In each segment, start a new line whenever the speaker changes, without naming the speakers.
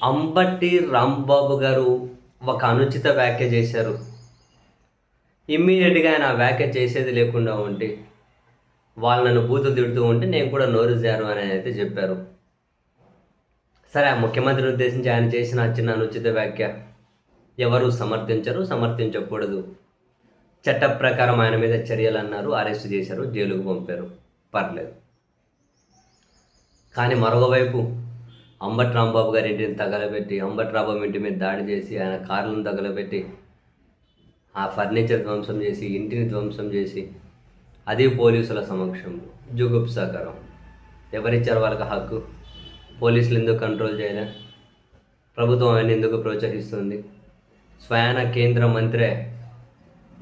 అంబటి రాంబాబు గారు ఒక అనుచిత వ్యాఖ్య చేశారు. ఇమ్మీడియట్‌గా ఆయన ఆ వ్యాఖ్య చేసేది లేకుండా ఉండి, వాళ్ళు నన్ను బూతులు తిడుతూ ఉంటే నేను కూడా నోరు జారు అని అయితే చెప్పారు. సరే, ఆ ముఖ్యమంత్రిని ఉద్దేశించి ఆయన చేసిన చిన్న అనుచిత వ్యాఖ్య ఎవరు సమర్థించరు, సమర్థించకూడదు. చట్ట ప్రకారం ఆయన మీద చర్యలన్నారు, అరెస్ట్ చేశారు, జైలుకు పంపారు. పర్లేదు. కానీ మరొకవైపు అంబటి రాంబాబు గారి ఇంటిని తగలబెట్టి, అంబటి రాంబాబు ఇంటి మీద దాడి చేసి, ఆయన కార్లను తగలబెట్టి, ఆ ఫర్నిచర్ ధ్వంసం చేసి, ఇంటిని ధ్వంసం చేసి, అది పోలీసుల సమక్షంలో జుగుప్సాకరం. ఎవరిచ్చారు వాళ్ళకి హక్కు? పోలీసులు ఎందుకు కంట్రోల్ చేయలే? ప్రభుత్వం ఆయన ఎందుకు ప్రోత్సహిస్తుంది? స్వయాన కేంద్ర మంత్రే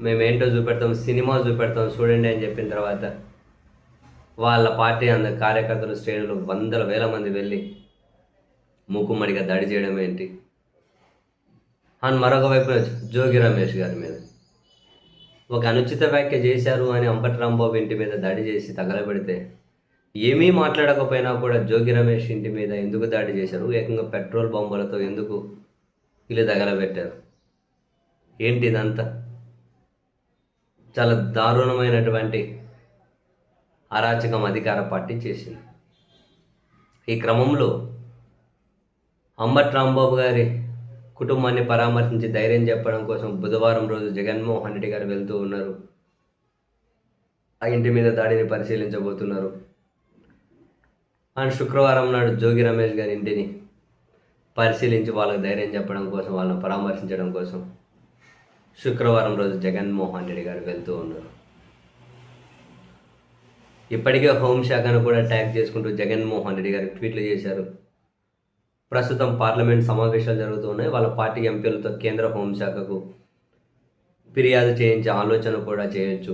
మేమేంటో చూపెడతాం, సినిమా చూపెడతాం చూడండి అని చెప్పిన తర్వాత వాళ్ళ పార్టీ కార్యకర్తలు, శ్రేణులు వందల వేల మంది వెళ్ళి మూకుమ్మడిగా దాడి చేయడం ఏంటి? అండ్ మరొక వైపు జోగి రమేష్ గారి మీద ఒక అనుచిత వ్యాఖ్య చేశారు అని అంబటి రాంబాబు ఇంటి మీద దాడి చేసి తగలబెడితే, ఏమీ మాట్లాడకపోయినా కూడా జోగి రమేష్ ఇంటి మీద ఎందుకు దాడి చేశారు? ఏకంగా పెట్రోల్ బాంబులతో ఎందుకు ఇల్లు తగలబెట్టారు? ఏంటి ఇదంతా? చాలా దారుణమైనటువంటి అరాచకం అధికార పార్టీ చేసింది. ఈ క్రమంలో అంబటి రాంబాబు గారి కుటుంబాన్ని పరామర్శించి ధైర్యం చెప్పడం కోసం బుధవారం రోజు జగన్మోహన్ రెడ్డి గారు వెళ్తూ ఉన్నారు. ఆ ఇంటి మీద దాడిని పరిశీలించబోతున్నారు. అండ్ శుక్రవారం నాడు జోగి రమేష్ గారి ఇంటిని పరిశీలించి వాళ్ళకి ధైర్యం చెప్పడం కోసం, వాళ్ళని పరామర్శించడం కోసం శుక్రవారం రోజు జగన్మోహన్ రెడ్డి గారు వెళ్తూ ఉన్నారు. ఇప్పటికే హోంశాఖను కూడా ట్యాగ్ చేసుకుంటూ జగన్మోహన్ రెడ్డి గారు ట్వీట్లు చేశారు. ప్రస్తుతం పార్లమెంట్ సమావేశాలు జరుగుతున్నాయి. వాళ్ళ పార్టీ ఎంపీలతో కేంద్ర హోంశాఖకు ఫిర్యాదు చేయించే ఆలోచన కూడా చేయొచ్చు.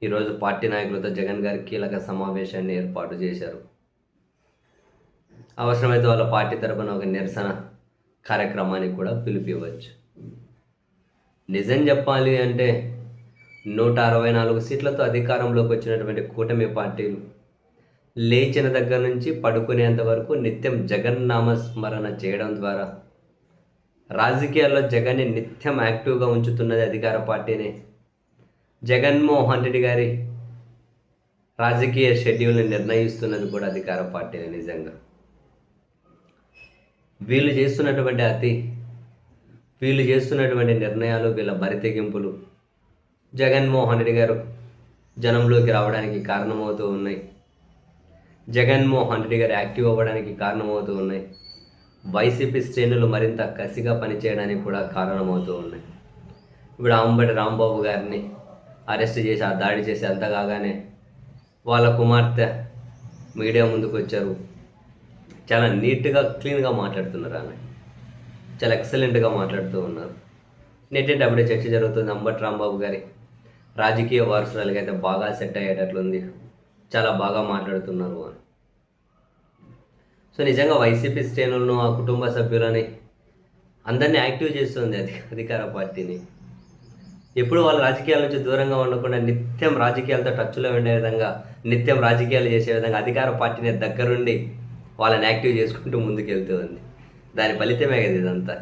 ఈరోజు పార్టీ నాయకులతో జగన్ గారి కీలక సమావేశాన్ని ఏర్పాటు చేశారు. అవసరమైతే వాళ్ళ పార్టీ తరపున ఒక నిరసన కార్యక్రమానికి కూడా పిలిపివ్వచ్చు. నిజం చెప్పాలి అంటే 164 సీట్లతో అధికారంలోకి వచ్చినటువంటి కూటమి పార్టీలు లేచిన దగ్గర నుంచి పడుకునేంత వరకు నిత్యం జగన్నామ స్మరణ చేయడం ద్వారా రాజకీయాల్లో జగన్ని నిత్యం యాక్టివ్గా ఉంచుతున్నది అధికార పార్టీనే. జగన్మోహన్ రెడ్డి గారి రాజకీయ షెడ్యూల్ని నిర్ణయిస్తున్నది కూడా అధికార పార్టీనే. నిజంగా వీళ్ళు చేస్తున్నటువంటి నిర్ణయాలు, వీళ్ళ బరితెగింపులు జగన్మోహన్ రెడ్డి గారు జనంలోకి రావడానికి కారణమవుతూ ఉన్నాయి. జగన్మోహన్ రెడ్డి గారు యాక్టివ్ అవ్వడానికి కారణమవుతూ ఉన్నాయి. వైసీపీ శ్రేణులు మరింత కసిగా పనిచేయడానికి కూడా కారణమవుతూ ఉన్నాయి. ఇప్పుడు అంబటి రాంబాబు గారిని అరెస్ట్ చేసి, ఆ దాడి చేసి అంతా కాగానే వాళ్ళ కుమార్తె మీడియా ముందుకు వచ్చారు. చాలా నీట్గా, క్లీన్గా మాట్లాడుతున్నారు. ఆమె చాలా ఎక్సలెంట్గా మాట్లాడుతూ ఉన్నారు. నెట్టింటి అప్పుడే చర్చ జరుగుతుంది. అంబటి రాంబాబు గారి రాజకీయ వారసురాలకి అయితే బాగా సెట్ అయ్యేటట్లుంది, చాలా బాగా మాట్లాడుతున్నారు అని. సో నిజంగా వైసీపీ శ్రేణులను, ఆ కుటుంబ సభ్యులని అందరినీ యాక్టివ్ చేస్తుంది అధికార పార్టీని. ఎప్పుడు వాళ్ళ రాజకీయాల నుంచి దూరంగా ఉండకుండా నిత్యం రాజకీయాలతో టచ్లో ఉండే విధంగా, నిత్యం రాజకీయాలు చేసే విధంగా అధికార పార్టీని దగ్గరుండి వాళ్ళని యాక్టివ్ చేసుకుంటూ ముందుకు వెళ్తూ ఉంది. దాని ఫలితమే కదా ఇదంతా.